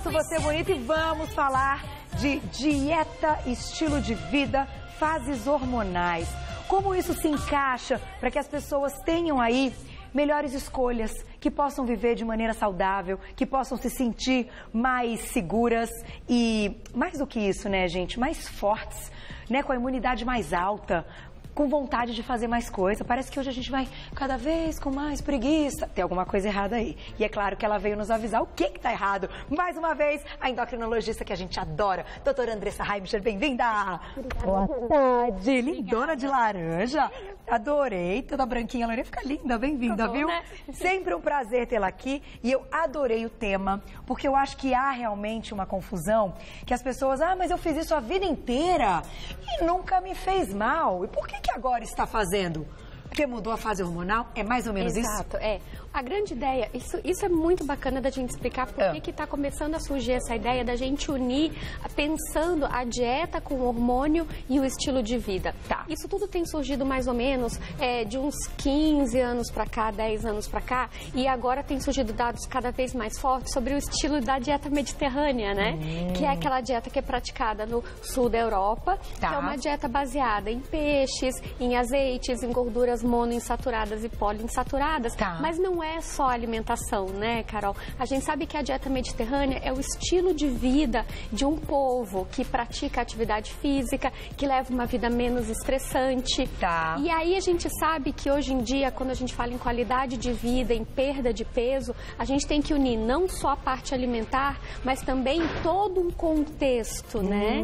nosso Você Bonito e vamos falar de dieta, estilo de vida, fases hormonais. Como isso se encaixa para que as pessoas tenham aí melhores escolhas, que possam viver de maneira saudável, que possam se sentir mais seguras e, mais do que isso, né, gente, mais fortes, né, com a imunidade mais alta, com vontade de fazer mais coisa. Parece que hoje a gente vai cada vez com mais preguiça. Tem alguma coisa errada aí. E é claro que ela veio nos avisar o que tá errado. Mais uma vez, a endocrinologista que a gente adora, doutora Andressa Heimcher, bem-vinda! Boa tarde! Lindona de laranja. Adorei, toda branquinha, a loirinha fica linda, bem-vinda, viu? Né? Sempre um prazer tê-la aqui e eu adorei o tema, porque eu acho que há realmente uma confusão, que as pessoas, mas eu fiz isso a vida inteira e nunca me fez mal. E por que agora está fazendo? Porque mudou a fase hormonal? É mais ou menos isso? Exato, é. A grande ideia, isso é muito bacana da gente explicar por que está começando a surgir essa ideia da gente unir, pensando a dieta com o hormônio e o estilo de vida. Tá. Isso tudo tem surgido mais ou menos de uns 15 anos para cá, 10 anos para cá, e agora tem surgido dados cada vez mais fortes sobre o estilo da dieta mediterrânea, né? Que é aquela dieta que é praticada no sul da Europa, tá, que é uma dieta baseada em peixes, em azeites, em gorduras monoinsaturadas e poliinsaturadas, tá, mas não é só alimentação, né, Carol? A gente sabe que a dieta mediterrânea é o estilo de vida de um povo que pratica atividade física, que leva uma vida menos estressante. Tá. E aí a gente sabe que hoje em dia, quando a gente fala em qualidade de vida, em perda de peso, a gente tem que unir não só a parte alimentar, mas também todo um contexto, né?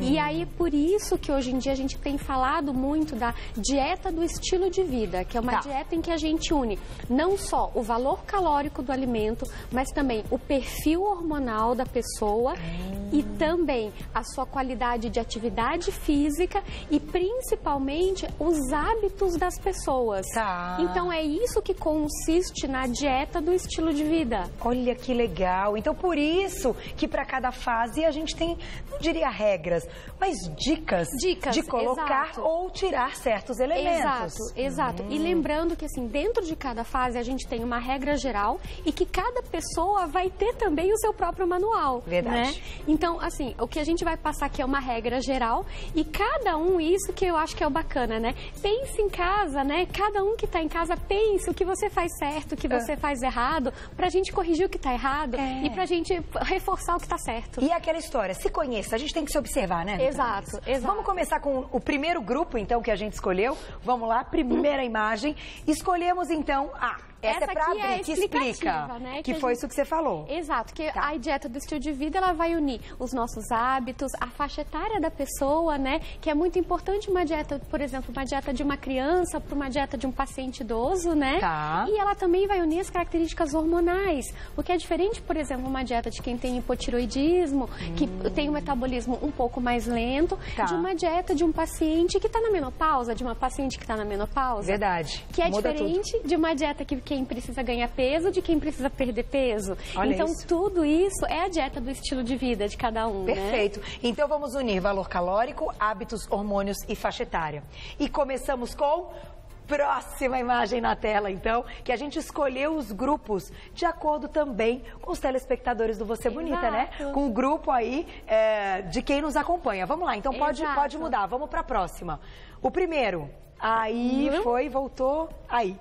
E aí, por isso que hoje em dia a gente tem falado muito da dieta do estilo de vida, que é uma dieta em que a gente une não só o valor calórico do alimento, mas também o perfil hormonal da pessoa e também a sua qualidade de atividade física e principalmente os hábitos das pessoas. Tá. Então é isso que consiste na dieta do estilo de vida. Olha que legal. Então por isso que para cada fase a gente tem, não diria regras, mas dicas de colocar ou tirar certos elementos. Exato. E lembrando que assim, dentro de cada fase a gente tem uma regra geral e que cada pessoa vai ter também o seu próprio manual. Verdade. Né? Então, assim, o que a gente vai passar aqui é uma regra geral e cada um, isso que eu acho que é o bacana, né? Pense em casa, né? Cada um que tá em casa, pense o que você faz certo, o que você faz errado, pra gente corrigir o que tá errado e pra gente reforçar o que tá certo. E aquela história, se conheça, a gente tem que se observar, né? Exato. Vamos começar com o primeiro grupo, então, que a gente escolheu. Vamos lá, primeira imagem. Escolhemos, então, essa é pra abrir, que explica, né? Que foi isso que você falou. Exato, que a dieta do estilo de vida, ela vai unir os nossos hábitos, a faixa etária da pessoa, né? Que é muito importante uma dieta, por exemplo, uma dieta de uma criança para uma dieta de um paciente idoso, né? Tá. E ela também vai unir as características hormonais, o que é diferente, por exemplo, uma dieta de quem tem hipotiroidismo, que tem um metabolismo um pouco mais lento, de uma dieta de um paciente que está na menopausa, de uma paciente que está na menopausa. Verdade. Que é diferente de uma dieta que quem precisa ganhar peso, de quem precisa perder peso. Olha então, isso. tudo isso é a dieta do estilo de vida de cada um, Perfeito. Né? Então, vamos unir valor calórico, hábitos, hormônios e faixa etária. E começamos com... Próxima imagem na tela, então, que a gente escolheu os grupos de acordo também com os telespectadores do Você Bonita, né? Com o grupo aí de quem nos acompanha. Vamos lá, então pode mudar. Vamos para a próxima. O primeiro, aí voltou, aí.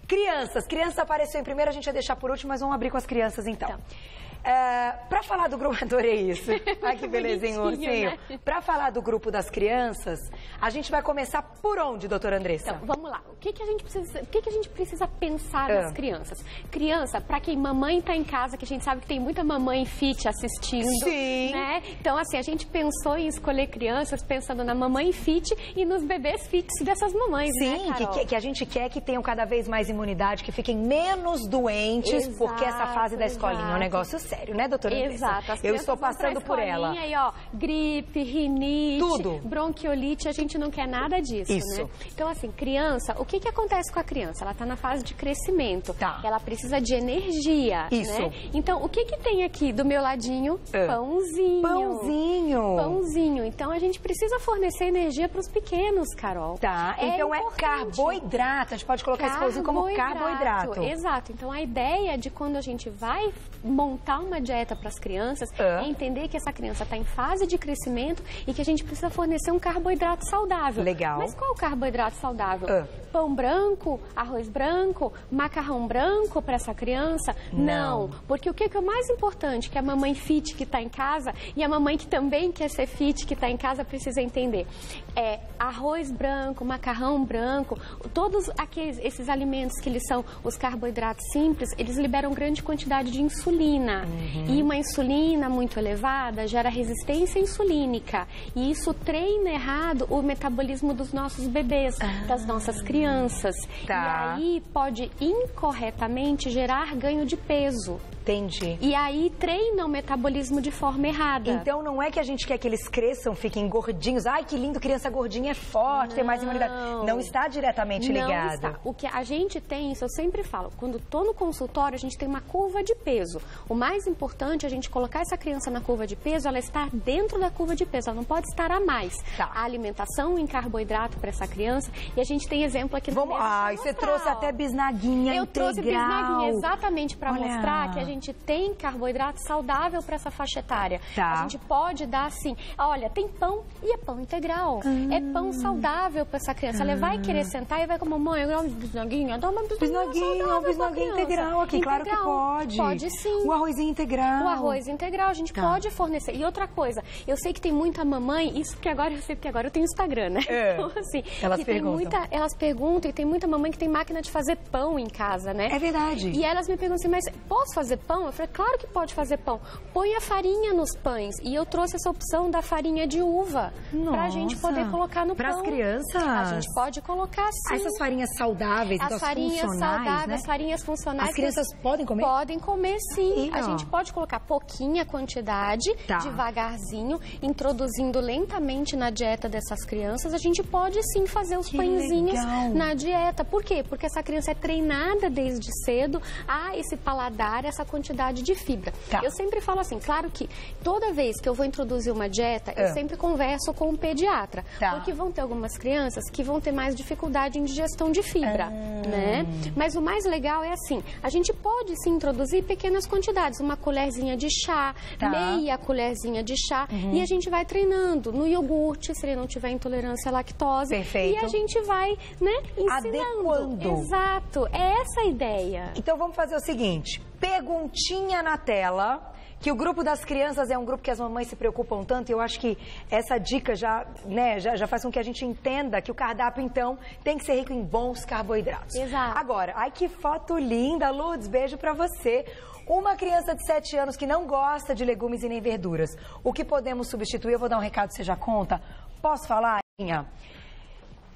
Crianças apareceu em primeiro, a gente ia deixar por último, mas vamos abrir com as crianças então. Para falar do grupo, adorei isso. Ai, que belezinho, ursinho. Né? Para falar do grupo das crianças, a gente vai começar por onde, doutora Andressa? Então, vamos lá. O que a gente precisa pensar nas crianças? Criança, para quem mamãe está em casa, que a gente sabe que tem muita mamãe fit assistindo. Sim. Né? Então, assim, a gente pensou em escolher crianças pensando na mamãe fit e nos bebês fit dessas mamães, sim, né, Carol? que a gente quer que tenham cada vez mais imunidade, que fiquem menos doentes, porque essa fase da escolinha é um negócio sério, né, doutora Andressa? Exato. Eu estou passando por ela. Aí, ó, gripe, rinite, tudo. Bronquiolite, a gente não quer nada disso, né? Então, assim, criança, o que acontece com a criança? Ela está na fase de crescimento. Ela precisa de energia, né? Então, o que tem aqui do meu ladinho? Pãozinho. Pãozinho. Então, a gente precisa fornecer energia para os pequenos, Carol. Então, é carboidrato. A gente pode colocar esse pãozinho como carboidrato. Exato. Então, a ideia de quando a gente vai montar uma dieta para as crianças é entender que essa criança está em fase de crescimento e que a gente precisa fornecer um carboidrato saudável. Legal. Mas qual o carboidrato saudável? Pão branco, arroz branco, macarrão branco para essa criança? Não. Porque o que é o mais importante que a mamãe fit que está em casa e a mamãe que também quer ser fit que está em casa precisa entender? É arroz branco, macarrão branco, todos esses alimentos que eles são os carboidratos simples, eles liberam grande quantidade de insulina. E uma insulina muito elevada gera resistência insulínica. E isso treina errado o metabolismo dos nossos bebês, das nossas crianças. E aí pode incorretamente gerar ganho de peso. Entendi. E aí treina o metabolismo de forma errada. Então não é que a gente quer que eles cresçam, fiquem gordinhos. Ai, que lindo, criança gordinha é forte, tem mais imunidade. Não está diretamente ligado. Não está. O que a gente tem, isso eu sempre falo, quando estou no consultório, a gente tem uma curva de peso. O mais importante é a gente colocar essa criança na curva de peso, ela está dentro da curva de peso, ela não pode estar a mais. A alimentação em carboidrato para essa criança, e a gente tem exemplo aqui no mesa. Você trouxe até bisnaguinha Eu integral. trouxe bisnaguinha exatamente para mostrar que a gente tem carboidrato saudável para essa faixa etária. A gente pode dar assim, olha, tem pão e é pão integral. É pão saudável para essa criança. Ela vai querer sentar e vai com a mamãe, eu dou uma bisnaguinha, bisnaguinha integral aqui, claro que pode. Pode sim. O arrozinho integral. O arroz integral, a gente pode fornecer. E outra coisa, eu sei que tem muita mamãe, isso porque agora eu sei, porque agora eu tenho Instagram, né? Então, assim, elas perguntam. Elas perguntam e tem muita mamãe que tem máquina de fazer pão em casa, né? É verdade. E elas me perguntam assim, mas posso fazer pão? Eu falei, claro que pode fazer pão. Põe a farinha nos pães. E eu trouxe essa opção da farinha de uva. Pra gente poder colocar no pão. Para as crianças? A gente pode colocar sim. Essas farinhas saudáveis, as farinhas saudáveis, né? As farinhas funcionais. As crianças podem comer? Podem comer sim. A gente pode colocar pouquinha quantidade, devagarzinho, introduzindo lentamente na dieta dessas crianças. A gente pode sim fazer os pãezinhos na dieta. Por quê? Porque essa criança é treinada desde cedo a esse paladar, essa quantidade de fibra. Eu sempre falo assim, claro que toda vez que eu vou introduzir uma dieta, eu sempre converso com um pediatra. Porque vão ter algumas crianças que vão ter mais dificuldade em digestão de fibra, né? Mas o mais legal é assim, a gente pode sim introduzir pequenas quantidades, uma colherzinha de chá, meia colherzinha de chá, e a gente vai treinando no iogurte, se ele não tiver intolerância à lactose. E a gente vai, né, ensinando. Adequando. Exato, é essa a ideia. Então vamos fazer o seguinte, perguntinha na tela, que o grupo das crianças é um grupo que as mamães se preocupam tanto, e eu acho que essa dica já faz com que a gente entenda que o cardápio, então, tem que ser rico em bons carboidratos. Exato. Agora, ai que foto linda, Lourdes, beijo pra você. Uma criança de 7 anos que não gosta de legumes e nem verduras, o que podemos substituir? Eu vou dar um recado, você já conta? Posso falar, Inha?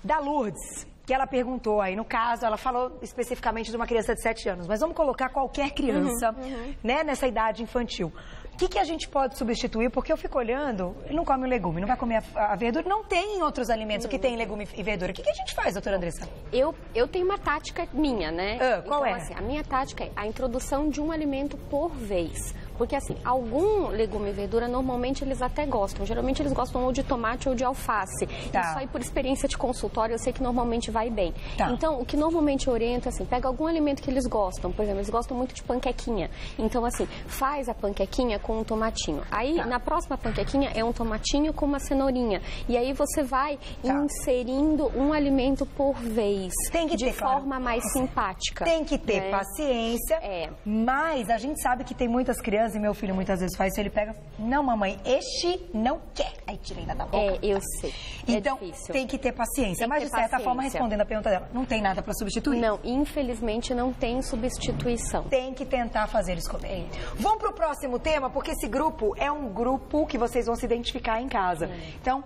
Da Lourdes, que ela perguntou aí, no caso, ela falou especificamente de uma criança de 7 anos, mas vamos colocar qualquer criança, né, nessa idade infantil. O que a gente pode substituir? Porque eu fico olhando, ele não come o legume, não vai comer a verdura, não tem outros alimentos que tem legume e verdura. O que a gente faz, doutora Andressa? Eu tenho uma tática minha, né? Qual é? Assim, a minha tática é a introdução de um alimento por vez. Porque, assim, algum legume e verdura, normalmente eles até gostam. Geralmente eles gostam ou de tomate ou de alface. Isso aí, por experiência de consultório, eu sei que normalmente vai bem. Então, o que normalmente eu oriento é assim, pega algum alimento que eles gostam. Por exemplo, eles gostam muito de panquequinha. Então, assim, faz a panquequinha com um tomatinho. Aí, na próxima panquequinha, é um tomatinho com uma cenourinha. E aí você vai inserindo um alimento por vez. Tem que ter, de forma mais simpática. Tem que ter paciência. Mas a gente sabe que tem muitas crianças, e meu filho muitas vezes faz isso, ele pega, não mamãe, este não quer. Aí tira ainda da boca. Eu sei. Então, difícil. Tem que ter paciência. Mas, de certa forma, respondendo a pergunta dela, não tem nada para substituir? Não, infelizmente não tem substituição. Tem que tentar fazer eles comerem. Vamos para o próximo tema, porque esse grupo é um grupo que vocês vão se identificar em casa. Então,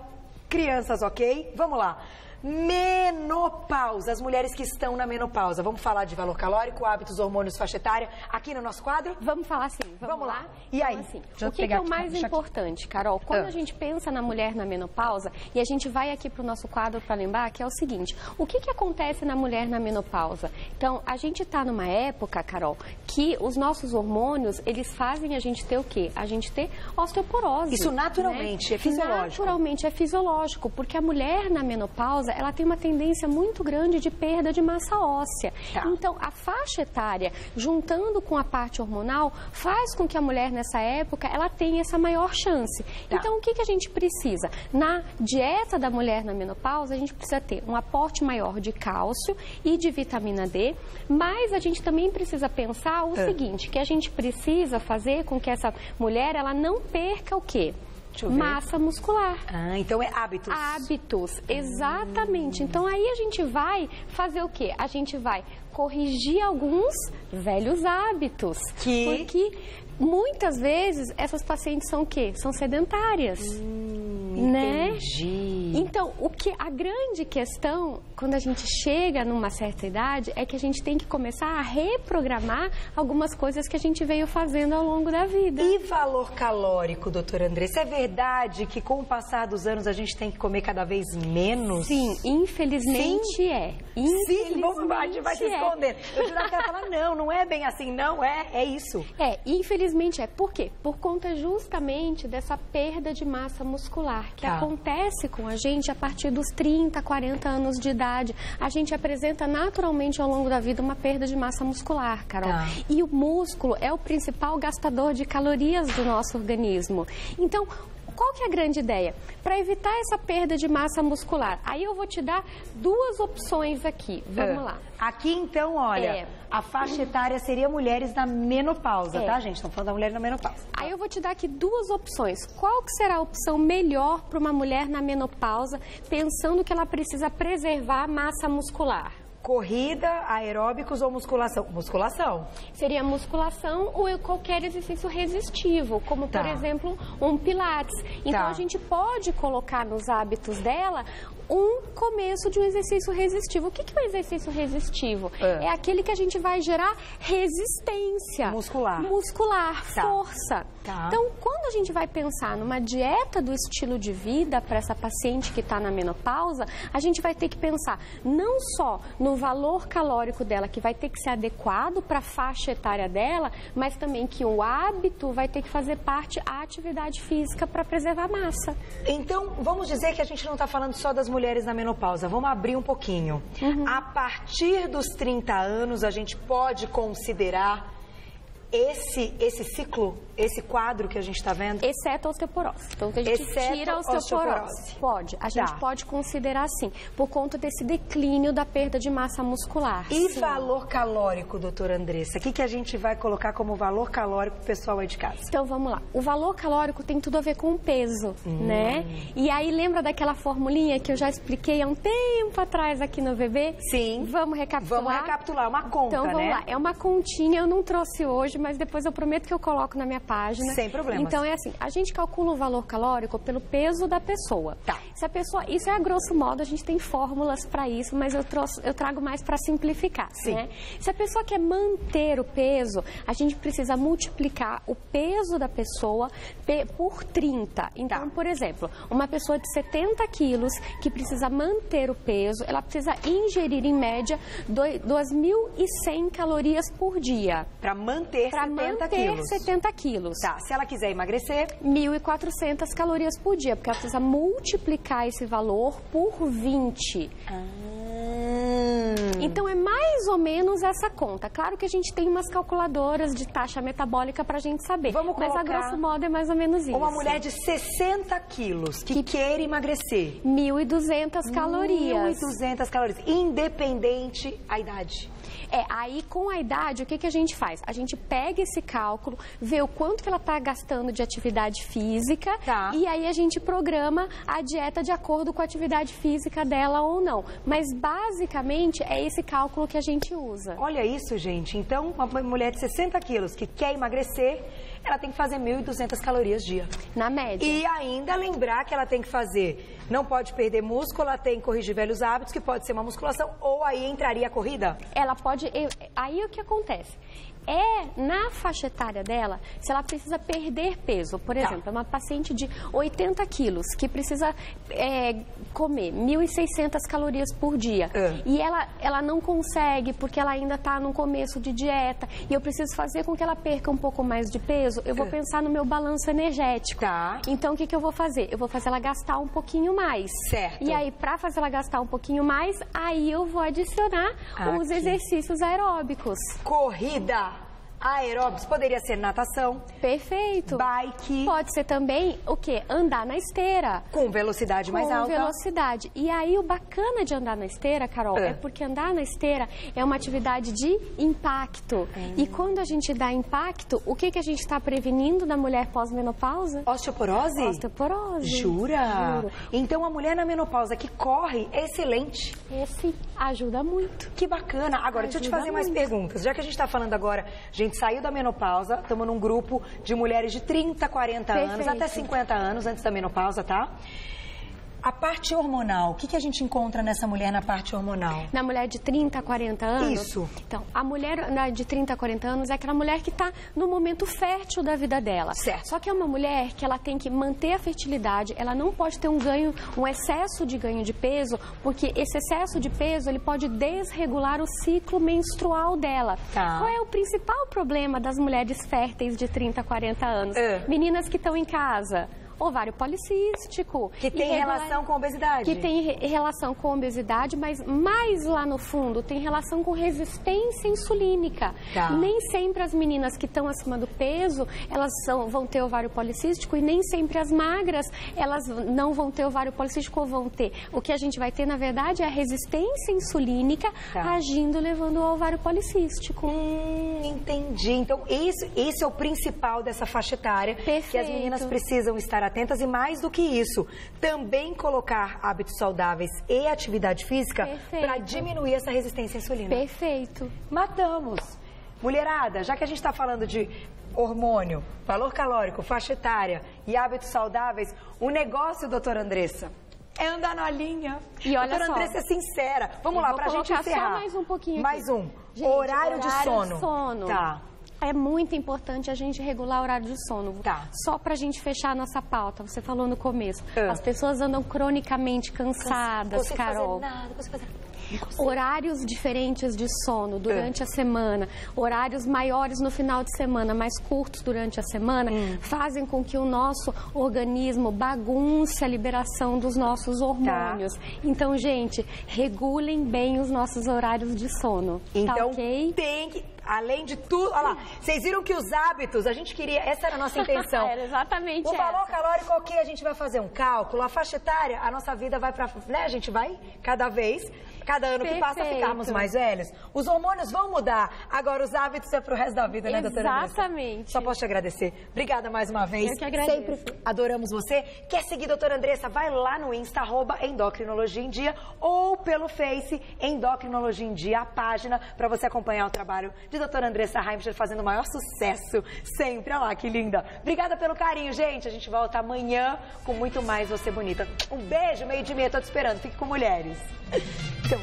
crianças, ok? Vamos lá. Menopausa, as mulheres que estão na menopausa. Vamos falar de valor calórico, hábitos, hormônios, faixa etária, aqui no nosso quadro? Vamos falar sim. Vamos lá. E aí? Assim, o que é o mais importante, Carol? Quando a gente pensa na mulher na menopausa, e a gente vai aqui para o nosso quadro para lembrar, que é o seguinte, o que acontece na mulher na menopausa? Então, a gente está numa época, Carol, que os nossos hormônios, eles fazem a gente ter o quê? A gente ter osteoporose. Isso naturalmente, é fisiológico. Naturalmente é fisiológico, porque a mulher na menopausa, menopausa, ela tem uma tendência muito grande de perda de massa óssea. Tá. Então, a faixa etária, juntando com a parte hormonal, faz com que a mulher nessa época, ela tenha essa maior chance. Tá. Então, o que a gente precisa? Na dieta da mulher na menopausa, a gente precisa ter um aporte maior de cálcio e de vitamina D, mas a gente também precisa pensar o seguinte, que a gente precisa fazer com que essa mulher, ela não perca o quê? Massa muscular. Ah, então é hábitos. Hábitos, exatamente. Então aí a gente vai fazer o quê? A gente vai corrigir alguns velhos hábitos. Porque muitas vezes essas pacientes são o quê? São sedentárias. Né? Entendi. Então, a grande questão, quando a gente chega numa certa idade, é que a gente tem que começar a reprogramar algumas coisas que a gente veio fazendo ao longo da vida. E valor calórico, doutora Andressa? É verdade que com o passar dos anos a gente tem que comer cada vez menos? Sim, infelizmente é. Sim, a gente vai se esconder. Eu jurava que ela falar, não é bem assim, não é isso. Infelizmente é. Por quê? Por conta justamente dessa perda de massa muscular que acontece com a gente a partir dos 30, 40 anos de idade. A gente apresenta naturalmente ao longo da vida uma perda de massa muscular, Carol. E o músculo é o principal gastador de calorias do nosso organismo. Então, qual que é a grande ideia? Para evitar essa perda de massa muscular, aí eu vou te dar duas opções aqui. Vamos lá. Aqui, então, olha, a faixa etária seria mulheres na menopausa, tá, gente? Estamos falando da mulher na menopausa. Aí eu vou te dar aqui duas opções. Qual que será a opção melhor para uma mulher na menopausa, pensando que ela precisa preservar a massa muscular? Corrida, aeróbicos ou musculação? Musculação. Seria musculação ou qualquer exercício resistivo, como, por exemplo, um pilates. Então, a gente pode colocar nos hábitos dela um começo de um exercício resistivo. O que é um exercício resistivo? É aquele que a gente vai gerar resistência. Muscular. Força. Então, quando a gente vai pensar numa dieta do estilo de vida para essa paciente que está na menopausa, a gente vai ter que pensar não só no valor calórico dela, que vai ter que ser adequado para a faixa etária dela, mas também que o hábito vai ter que fazer parte da atividade física para preservar a massa. Então, vamos dizer que a gente não está falando só das mulheres na menopausa, vamos abrir um pouquinho. A partir dos 30 anos, a gente pode considerar esse ciclo, esse quadro que a gente está vendo? Exceto a osteoporose. Então, a gente tira a osteoporose. Pode. A gente pode considerar sim, por conta desse declínio da perda de massa muscular. E valor calórico, doutora Andressa? O que a gente vai colocar como valor calórico para o pessoal aí de casa? Então, vamos lá. O valor calórico tem tudo a ver com o peso, né? E aí, lembra daquela formulinha que eu já expliquei há um tempo atrás aqui no VB? Sim. Vamos recapitular? Vamos recapitular, uma conta, então, vamos lá. É uma continha, eu não trouxe hoje, mas depois eu prometo que eu coloco na minha página. Sem problemas. Então é assim, a gente calcula o valor calórico pelo peso da pessoa. Se a pessoa, isso é a grosso modo, a gente tem fórmulas para isso, mas eu trago mais para simplificar. Sim. Né? Se a pessoa quer manter o peso, a gente precisa multiplicar o peso da pessoa por 30. Então, por exemplo, uma pessoa de 70 quilos que precisa manter o peso, ela precisa ingerir em média 2.100 calorias por dia. Para manter 70 quilos. Se ela quiser emagrecer, 1.400 calorias por dia, porque ela precisa multiplicar esse valor por 20. Então, é mais ou menos essa conta. Claro que a gente tem umas calculadoras de taxa metabólica para a gente saber. Mas, a grosso modo, é mais ou menos isso. Uma mulher de 60 quilos que queira emagrecer. 1.200 calorias. 1.200 calorias, independente a idade. Aí com a idade, o que a gente faz? A gente pega esse cálculo, vê o quanto que ela está gastando de atividade física e aí a gente programa a dieta de acordo com a atividade física dela ou não. Mas basicamente é esse cálculo que a gente usa. Olha isso, gente. Então, uma mulher de 60 quilos que quer emagrecer, ela tem que fazer 1.200 calorias dia. Na média. E ainda lembrar que ela tem que fazer, não pode perder músculo, ela tem que corrigir velhos hábitos, que pode ser uma musculação, ou aí entraria a corrida? Ela pode... Aí o que acontece? na faixa etária dela, se ela precisa perder peso. Por exemplo, é uma paciente de 80 quilos que precisa comer 1.600 calorias por dia. E ela não consegue porque ela ainda está no começo de dieta e eu preciso fazer com que ela perca um pouco mais de peso, eu vou pensar no meu balanço energético. Então, o que eu vou fazer? Eu vou fazer ela gastar um pouquinho mais. Certo. E aí, para fazer ela gastar um pouquinho mais, aí eu vou adicionar os exercícios aeróbicos. Corrida, aeróbicos, poderia ser natação. Perfeito. Bike. Pode ser também o quê? Andar na esteira. Com velocidade mais alta. Com velocidade. E aí o bacana de andar na esteira, Carol, é porque andar na esteira é uma atividade de impacto. E quando a gente dá impacto, o que a gente está prevenindo da mulher pós-menopausa? Osteoporose? Osteoporose. Jura? Juro. Então a mulher na menopausa que corre é excelente. Esse ajuda muito. Que bacana. Agora, deixa eu te fazer mais perguntas. Já que a gente está falando agora, a gente saiu da menopausa, estamos num grupo de mulheres de 30, 40 anos, até 50 anos antes da menopausa, tá? A parte hormonal, o que a gente encontra nessa mulher na parte hormonal? Na mulher de 30, 40 anos? Isso. Então, a mulher de 30, 40 anos é aquela mulher que está no momento fértil da vida dela. Certo. Só que é uma mulher que ela tem que manter a fertilidade, ela não pode ter um excesso de ganho de peso, porque esse excesso de peso, ele pode desregular o ciclo menstrual dela. Qual é o principal problema das mulheres férteis de 30, 40 anos? Meninas que estão em casa. Ovário policístico. Que tem relação com obesidade. Que tem relação com obesidade, mas mais lá no fundo tem relação com resistência insulínica. Nem sempre as meninas que estão acima do peso, elas vão ter ovário policístico e nem sempre as magras, elas não vão ter ovário policístico ou vão ter. O que a gente vai ter, na verdade, é a resistência insulínica agindo, levando ao ovário policístico. Entendi. Então, esse é o principal dessa faixa etária. Perfeito. Que as meninas precisam estar atentas e mais do que isso, também colocar hábitos saudáveis e atividade física para diminuir essa resistência à insulina. Perfeito. Matamos. Mulherada, já que a gente está falando de hormônio, valor calórico, faixa etária e hábitos saudáveis, o negócio, doutora Andressa, é andar na linha. E olha doutora Andressa é sincera. Vamos lá, para a gente encerrar. Só mais um pouquinho mais aqui. um. Gente, horário de sono. Tá. É muito importante a gente regular o horário de sono. Só pra gente fechar a nossa pauta, você falou no começo. As pessoas andam cronicamente cansadas, Carol. Não consigo fazer nada. Horários diferentes de sono durante a semana, horários maiores no final de semana, mais curtos durante a semana, fazem com que o nosso organismo bagunce a liberação dos nossos hormônios. Então, gente, regulem bem os nossos horários de sono. Então, ok? tem que... Além de tudo, olha lá, vocês viram que os hábitos, a gente queria, essa era a nossa intenção. Era exatamente o valor calórico, ok, a gente vai fazer um cálculo, a faixa etária, a nossa vida vai pra, né, a gente vai cada ano que passa, ficarmos mais velhos. Os hormônios vão mudar, agora os hábitos é pro resto da vida, né, doutora Andressa? Exatamente. Só posso te agradecer. Obrigada mais uma vez. Eu que agradeço. Sempre adoramos você. Quer seguir doutora Andressa? Vai lá no Insta, @Endocrinologia em Dia, ou pelo Face, Endocrinologia em Dia, a página, pra você acompanhar o trabalho de doutora Andressa Heimcher fazendo o maior sucesso sempre. Olha lá, que linda. Obrigada pelo carinho, gente. A gente volta amanhã com muito mais Você Bonita. Um beijo, 12:30, tô te esperando. Fique com mulheres. Então,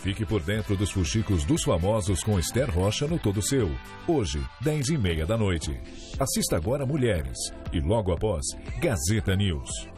Fique por dentro dos fuxicos dos famosos com Esther Rocha no Todo Seu. Hoje, 10:30 da noite. Assista agora Mulheres e logo após, Gazeta News.